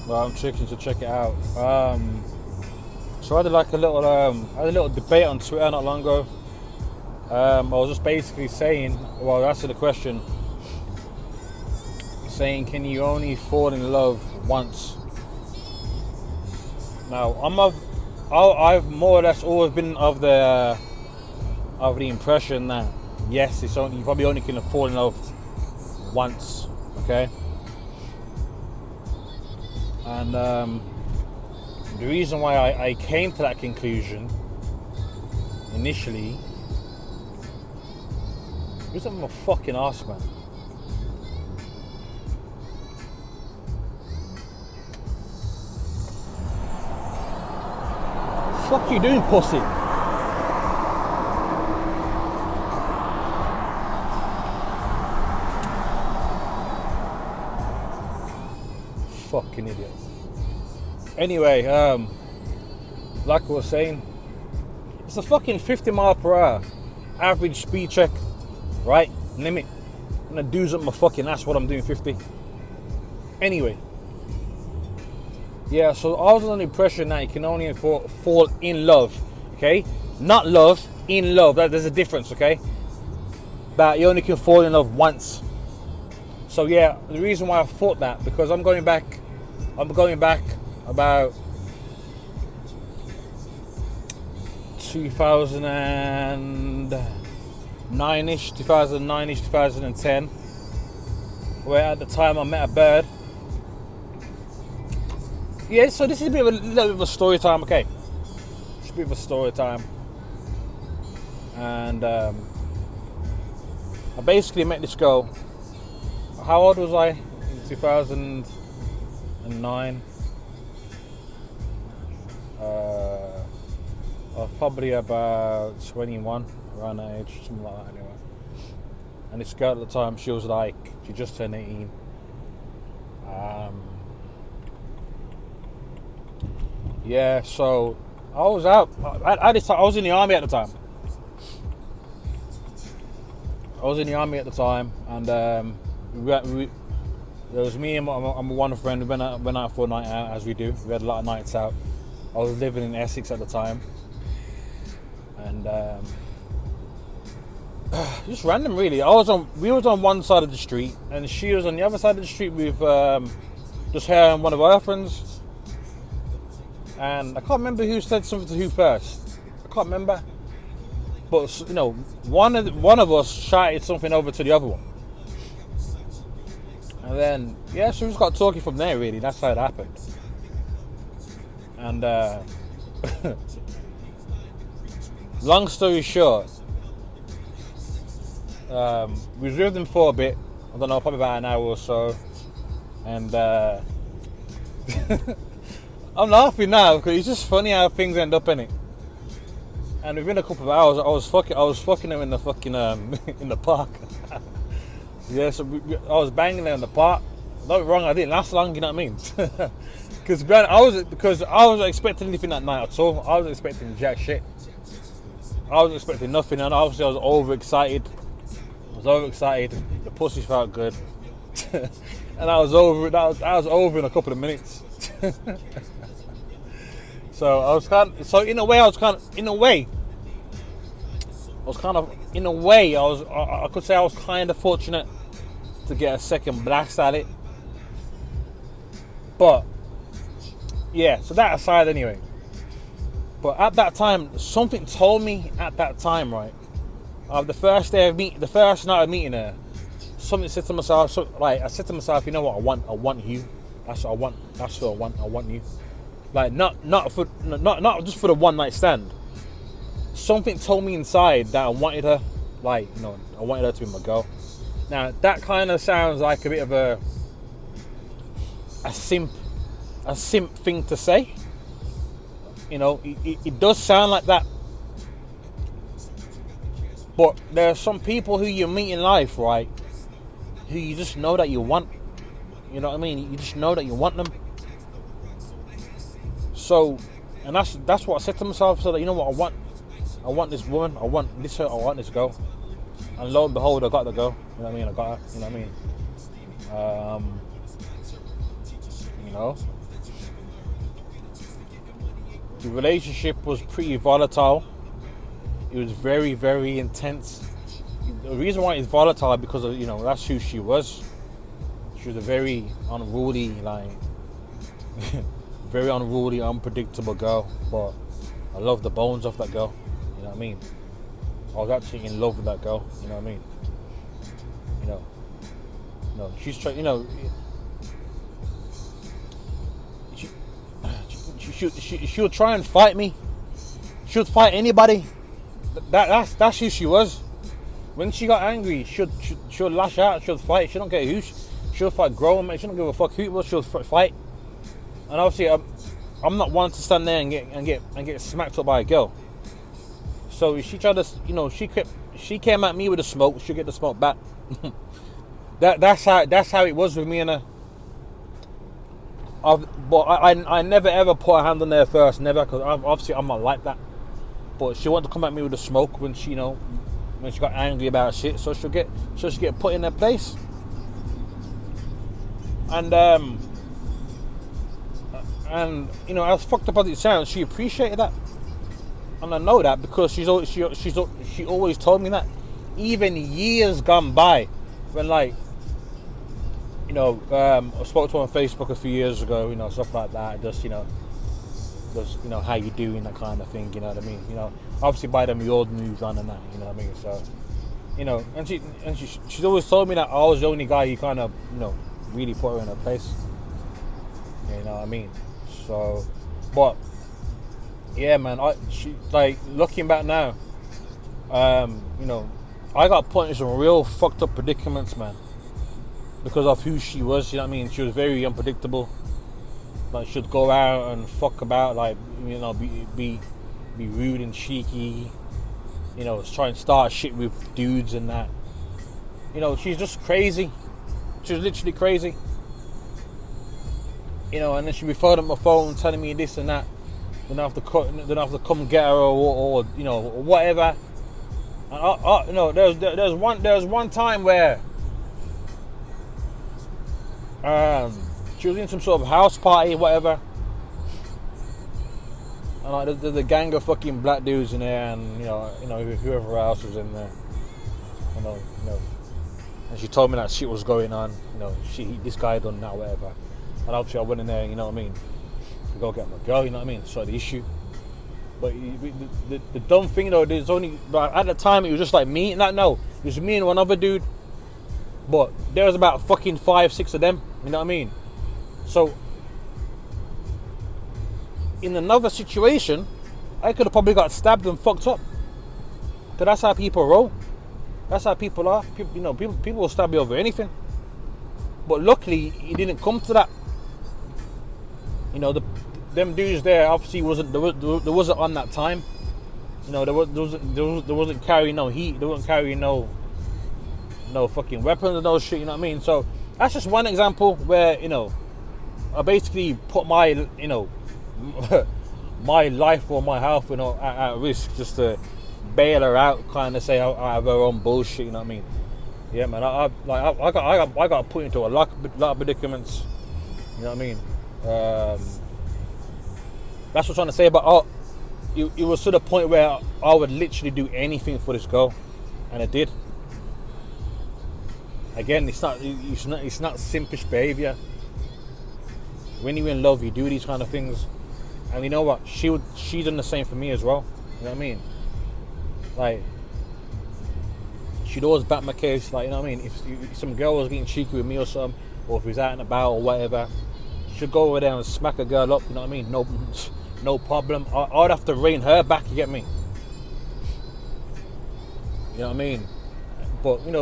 Well, I'm tricky to check it out. So I had like a little, I had a little debate on Twitter not long ago. I was just basically saying, well, answer the question, saying, can you only fall in love once? Now, I've more or less always been of the impression that yes, it's only you probably only can fall in love once, okay? And the reason why I came to that conclusion initially was I'm a fucking arse, man. What the fuck you doing, pussy? Fucking idiot. Anyway, like I was saying, it's a fucking 50 mile per hour average speed check, right? Limit. I'm gonna do's up my fucking ass while I'm doing 50. Anyway, yeah, so I was under the impression that you can only fall in love, okay? Not love, in love. There's a difference, okay? That you only can fall in love once. So yeah, the reason why I thought that, because I'm going back about 2009-ish, 2010, where at the time I met a bird. Yeah, so this is a little bit of a story time, okay? It's a bit of a story time. And I basically met this girl. How old was I in 2009? I was probably about 21, around that age, something like that anyway. And this girl at the time, she just turned 18. Yeah, so I was out. I was in the army at the time. And there was me and my one friend. We went out for a night out, as we do. We had a lot of nights out. I was living in Essex at the time, and just random, really. We was on one side of the street, and she was on the other side of the street with just her and one of our friends. And I can't remember who said something to who first. I can't remember. But you know, one of us shouted something over to the other one, and then yeah, so we just got talking from there. Really, that's how it happened. And long story short, we was with them for a bit. I don't know, probably about an hour or so, and I'm laughing now because it's just funny how things end up in it. And within a couple of hours, I was fucking her in the fucking in the park. Yeah, so I was banging her in the park. Not wrong, I didn't last long. You know what I mean? Because I was expecting anything that night at all. I was expecting jack shit. I was expecting nothing, and obviously I was overexcited. The pussy felt good, and I was over in a couple of minutes. So I could say I was kind of fortunate to get a second blast at it. But yeah, so that aside anyway. But at that time, something told me at that time, right? The first night of meeting her, something said to myself, I said to myself, you know what, I want you. That's what I want. I want you. Like not just for the one night stand. Something told me inside that I wanted her. Like, you know, I wanted her to be my girl. Now that kind of sounds like a bit of a simp thing to say. You know, it does sound like that. But there are some people who you meet in life, right, who you just know that you want. You know what I mean? You just know that you want them. So, and that's what I said to myself. So that, you know what, I want this woman. I want this girl. And lo and behold, I got the girl. You know what I mean? I got her. You know what I mean? You know. The relationship was pretty volatile. It was very, very intense. The reason why it's volatile because of, that's who she was. She was a very unruly, very unruly, unpredictable girl. But I love the bones of that girl. You know what I mean? I was actually in love with that girl. You know what I mean? She's trying. She'll try and fight me. She'll fight anybody. That's who she was. When she got angry, she'll lash out. She'll fight. She don't care who. She'll fight grown men. She don't give a fuck who it was. She'll fight. And obviously, I'm not one to stand there and get smacked up by a girl. So she tried to, she came at me with the smoke. She'll get the smoke back. That's how it was with me and her. But I never ever put a hand on her first, never, because obviously I'm not like that. But she wanted to come at me with the smoke when she got angry about shit, so she'll get put in her place. And as fucked up as it sounds, she appreciated that, and I know that because she always told me that, even years gone by, when I spoke to her on Facebook a few years ago, stuff like that, just how you doing, that kind of thing, you know what I mean? Obviously by then we all moved on and that, you know what I mean? So, and she's always told me that I was the only guy who kind of, really put her in her place. You know what I mean? So, but yeah, man, looking back now, I got put in some real fucked up predicaments, man, because of who she was. You know what I mean? She was very unpredictable. She'd go out and fuck about, be rude and cheeky. Try and start shit with dudes and that. She's just crazy. She was literally crazy. And then she'd be phoning my phone, telling me this and that. Then I have to come get her or whatever. And there was one time where she was in some sort of house party, whatever. And there's a gang of fucking black dudes in there, and whoever else was in there. And she told me that shit was going on. This guy done that, whatever. And obviously I went in there, you know what I mean, to go get my girl, you know what I mean. So the issue. But the dumb thing though, there's only, at the time it was just like me, it was me and one other dude. But there was about fucking 5-6 of them, you know what I mean. So in another situation, I could have probably got stabbed and fucked up. Because that's how people roll. That's how people are. People will stab you over anything. But luckily, it didn't come to that. Them dudes there obviously there wasn't on that time. There wasn't carrying no heat. They wasn't carrying no fucking weapons and no shit. You know what I mean? So that's just one example where I basically put my my life or my health at risk just to bail her out, kind of say I have her own bullshit. You know what I mean? Yeah, man. I got put into a lot of predicaments. You know what I mean? That's what I'm trying to say. But it was to the point where I would literally do anything for this girl, and I did. Again, it's not simpish behavior. When you're in love, you do these kind of things, and you know what? She done the same for me as well. You know what I mean? She'd always back my case, you know what I mean? If some girl was getting cheeky with me or something, or if he's out and about or whatever, she'd go over there and smack a girl up, you know what I mean? No problem. I'd have to rein her back, you get me? You know what I mean? But, we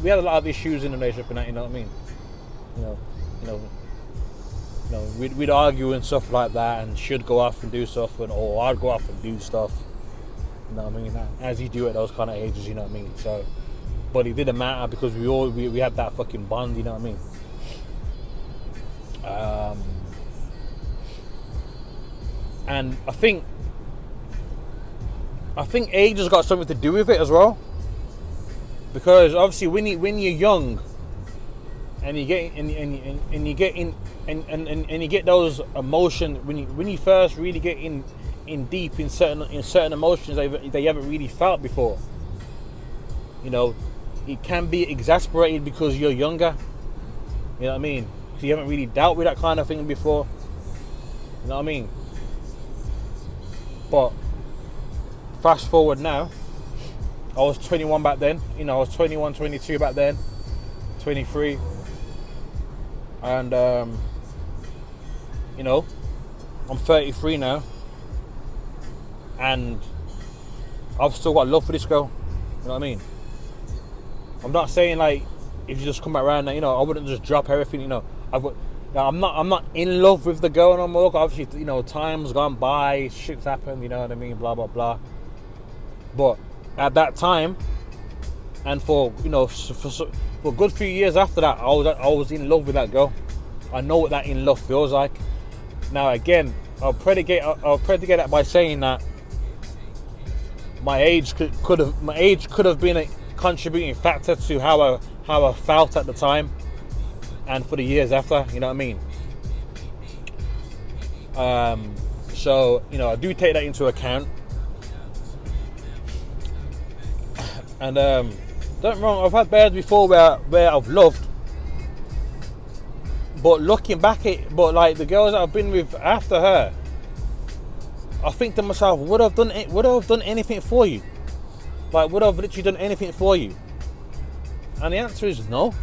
had a lot of issues in the relationship and that, you know what I mean? We'd argue and stuff like that, and she'd go off and do stuff, or I'd go off and do stuff. You know what I mean? As you do at those kind of ages, you know what I mean? So, but it didn't matter because we had that fucking bond, you know what I mean? And I think age has got something to do with it as well. Because obviously when you're young and you get and you get in and you get those emotions when you first really get in deep in certain emotions that you haven't really felt before. You know, it can be exasperated because you're younger. You know what I mean? Because you haven't really dealt with that kind of thing before. You know what I mean? But fast forward now, I was 21 back then. You know, I was 21, 22 back then, 23. And, you know, I'm 33 now. And I've still got love for this girl. You know what I mean? I'm not saying like, if you just come back around, you know, I wouldn't just drop everything, you know. I'm not in love with the girl no more. Obviously, you know, time's gone by, shit's happened, you know what I mean, blah, blah, blah. But at that time, and for, you know, for a good few years after that, I was in love with that girl. I know what that in love feels like. Now, again, I'll predicate that by saying that my age could have been a contributing factor to how I felt at the time and for the years after, you know what I mean? So, you know, I do take that into account. And don't get me wrong, I've had bears before where I've loved, but looking back but like the girls that I've been with after her, I think to myself, would I have done anything for you? Like, would I have literally done anything for you? And the answer is no.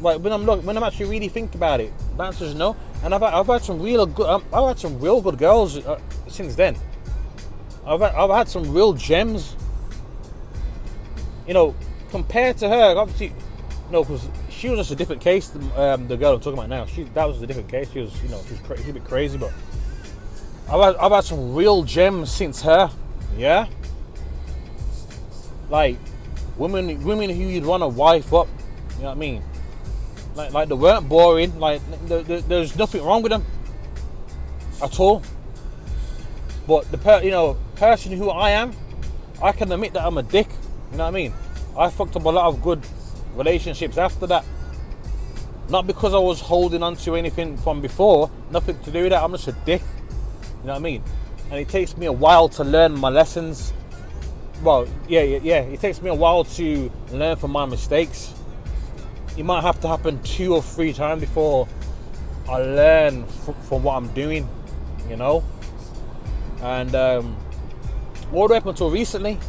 Like, when I'm actually really thinking about it, the answer is no. And I've had some real good girls since then. I've had some real gems. You know, compared to her, obviously, you know, because she was just a different case. The girl I'm talking about now, that was a different case. She was, you know, she was a bit crazy, but I've had some real gems since her. Yeah. Like women who you'd want to wife up. You know what I mean? Like they weren't boring. Like there's nothing wrong with them at all. But the person who I am, I can admit that I'm a dick. You know what I mean? I fucked up a lot of good relationships after that. Not because I was holding on to anything from before. Nothing to do with that. I'm just a dick. You know what I mean? And it takes me a while to learn my lessons. Well, yeah. It takes me a while to learn from my mistakes. It might have to happen 2 or 3 times before I learn from what I'm doing, you know? And all the way up until recently,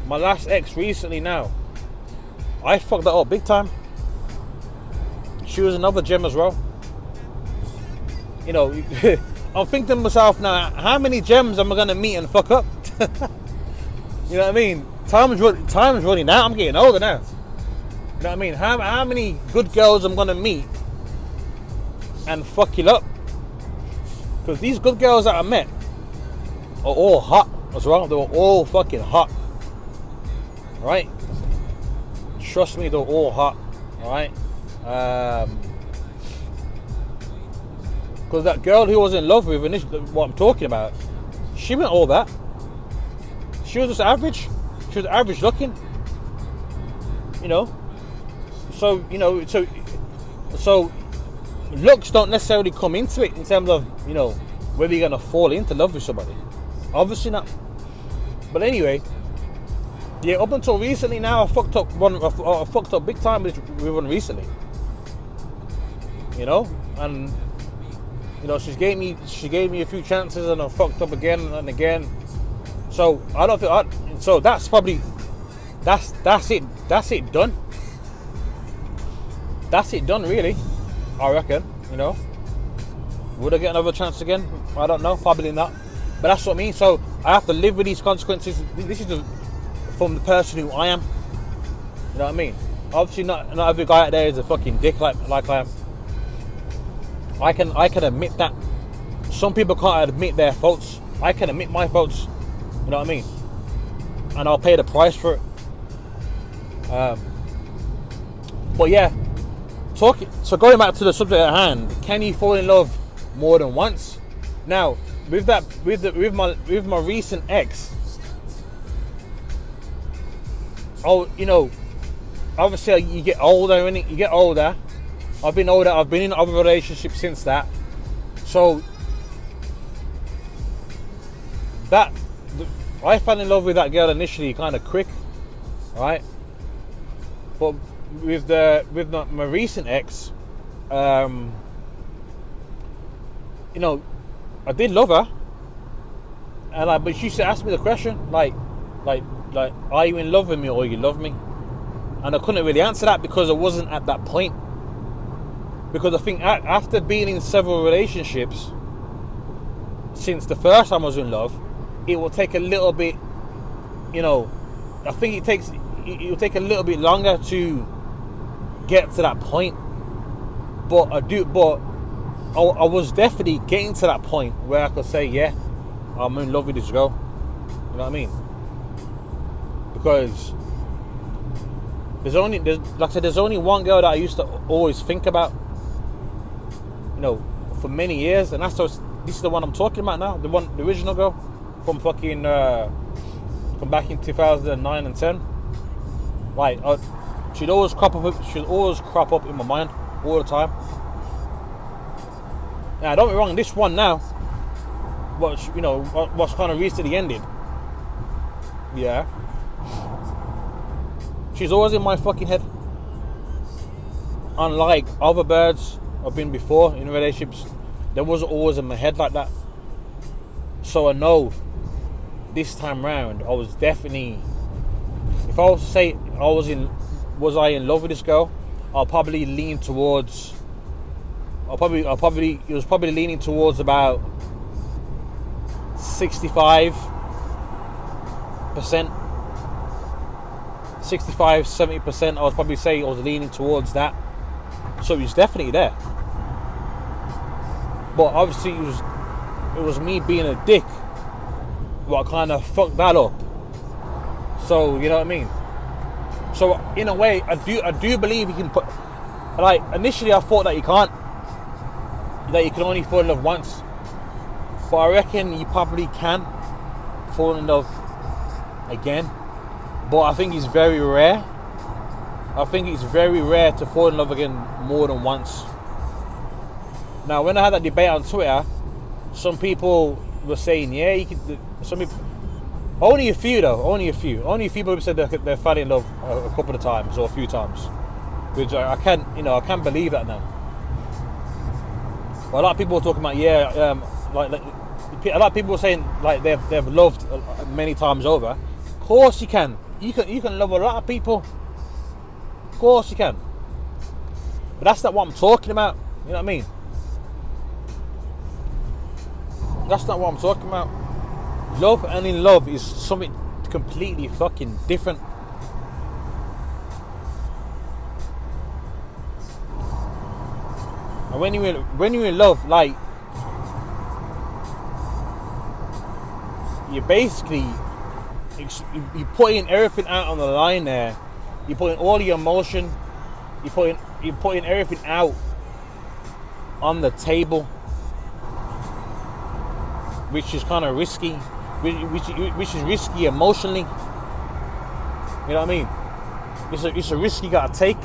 my last ex recently now, I fucked that up big time. She was another gem as well. You know, I'm thinking to myself now, how many gems am I going to meet and fuck up? You know what I mean? Time's running out. I'm getting older now. You know what I mean? How many good girls I'm going to meet and fuck it up? Because these good girls that I met are all hot as well. They were all fucking hot. Right? Trust me, they're all hot. Alright? Because that girl who I was in love with, what I'm talking about, she wasn't all that. She was just average. She was average looking. You know? So, you know, so looks don't necessarily come into it in terms of, you know, whether you're going to fall into love with somebody. Obviously not. But anyway, yeah, up until recently now, I fucked up big time with one recently. You know? And, you know, she gave me a few chances and I fucked up again and again. So I don't think so that's probably that's it done. That's it done really, I reckon, you know. Would I get another chance again? I don't know, probably not. But that's what I mean. So I have to live with these consequences. This is from the person who I am. You know what I mean? Obviously not every guy out there is a fucking dick like I am. I can admit that. Some people can't admit their faults. I can admit my faults. You know what I mean? And I'll pay the price for it. But yeah, so going back to the subject at hand, can you fall in love more than once? Now, with my recent ex, oh, you know, obviously you get older, innit? You get older. I've been older. I've been in other relationships since that. So that I fell in love with that girl initially kind of quick, right? But with my recent ex, you know, I did love her, and but she used to ask me the question like, are you in love with me or you love me? And I couldn't really answer that because I wasn't at that point. Because I think after being in several relationships since the first time I was in love, it will take a little bit, you know, I think it will take a little bit longer to get to that point. But I was definitely getting to that point where I could say, yeah, I'm in love with this girl. You know what I mean? Because there's only one girl that I used to always think about, you know, for many years, and this is the one I'm talking about now, the original girl from fucking from back in 2009 and 10. Like she'd always crop up in my mind all the time. Now don't be wrong, this one now, what's kind of recently ended, yeah, she's always in my fucking head. Unlike other birds I've been before in relationships, there wasn't always in my head like that. So I know this time round I was definitely, if I was to say was I in love with this girl, I'll probably lean towards, it was probably leaning towards about 65%, 70%. I would probably say I was leaning towards that. So he's definitely there. But obviously it was me being a dick what kind of fucked that up. So you know what I mean? So in a way, I do believe you can put, like, initially I thought that you can't, that you can only fall in love once. But I reckon you probably can fall in love again. But I think it's very rare. I think it's very rare to fall in love again more than once. Now, when I had that debate on Twitter, some people were saying, yeah, you could. Some people, only a few people said they fell in love a couple of times or a few times, which I can't believe that now. But a lot of people were talking about, like a lot of people were saying like they've loved many times over. Of course you can. You can love a lot of people. Of course you can. But that's not what I'm talking about. You know what I mean? That's not what I'm talking about. Love and in love is something completely fucking different. And when you're in love, like, you basically, you're putting everything out on the line there. You're putting all your emotion, you're putting everything out on the table, which is kind of risky, which is risky emotionally. You know what I mean? It's a risk you gotta take.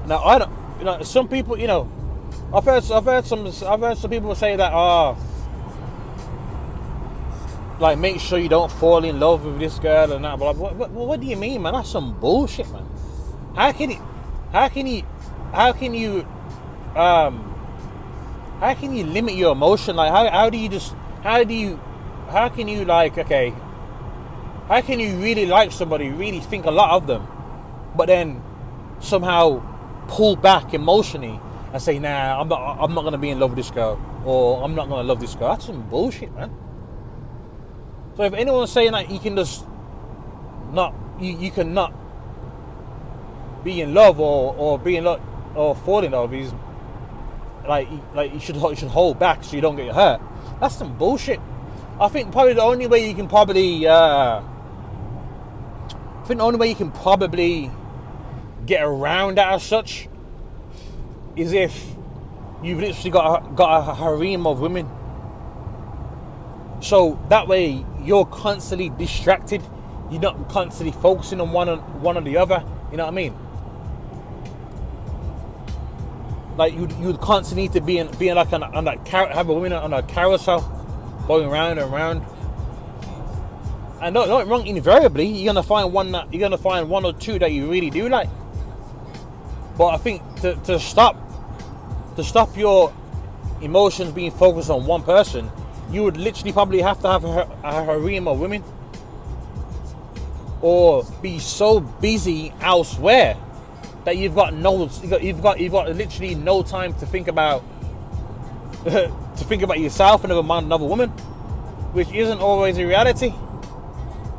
Now I don't, some people, I've heard some people say that, like, make sure you don't fall in love with this girl and that. But what do you mean, man? That's some bullshit, man. How can you limit your emotion? Like, how can you really like somebody, really think a lot of them, but then somehow pull back emotionally and say, nah, I'm not gonna be in love with this girl, or I'm not gonna love this girl? That's some bullshit, man. So if anyone's saying that you can just not, you cannot be in love or be in love or fall in love, is like you should hold back so you don't get hurt. That's some bullshit. I think probably the only way you can probably get around that as such is if you've literally got a harem of women. So that way you're constantly distracted. you're not constantly focusing on one or the other. You know what I mean? Like you'd constantly need to be in like have a woman on a carousel, going round and round. And don't get me wrong, invariably you're gonna find one or two that you really do like. But I think to stop your emotions being focused on one person, you would literally probably have to have a harem of women, or be so busy elsewhere that you've got literally no time to think about yourself and never mind another woman, which isn't always a reality.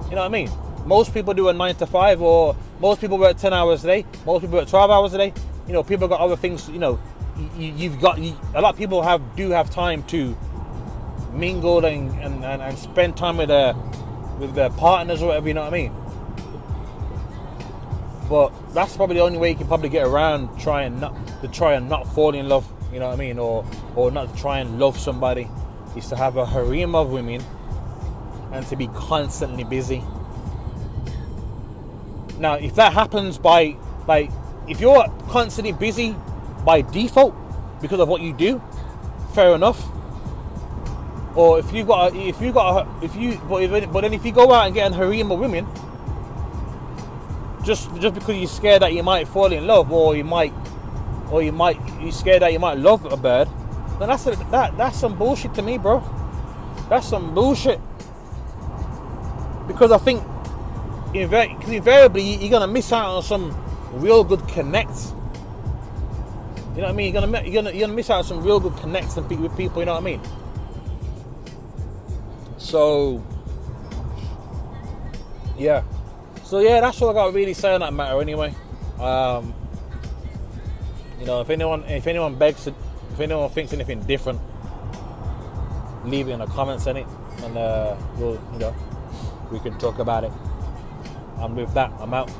You know what I mean? Most people do a 9 to 5, or most people work 10 hours a day. Most people work 12 hours a day. You know, people got other things. You know, a lot of people do have time to mingle and spend time with their partners or whatever. You know what I mean? But that's probably the only way you can probably get around trying not fall in love. You know what I mean? Or not to try and love somebody, is to have a harem of women and to be constantly busy. Now, if that happens if you're constantly busy by default because of what you do, fair enough. Or if you go out and get a harem of women, just because you're scared that you might fall in love, or you're scared that you might love a bird, then that's some bullshit to me, bro. That's some bullshit. Because I think invariably you're gonna miss out on some real good connects. You know what I mean? You're gonna miss out on some real good connects with people. You know what I mean? So yeah, that's all I got to really say on that matter. Anyway, you know, if anyone thinks anything different, leave it in the comments, and we can talk about it. And with that, I'm out.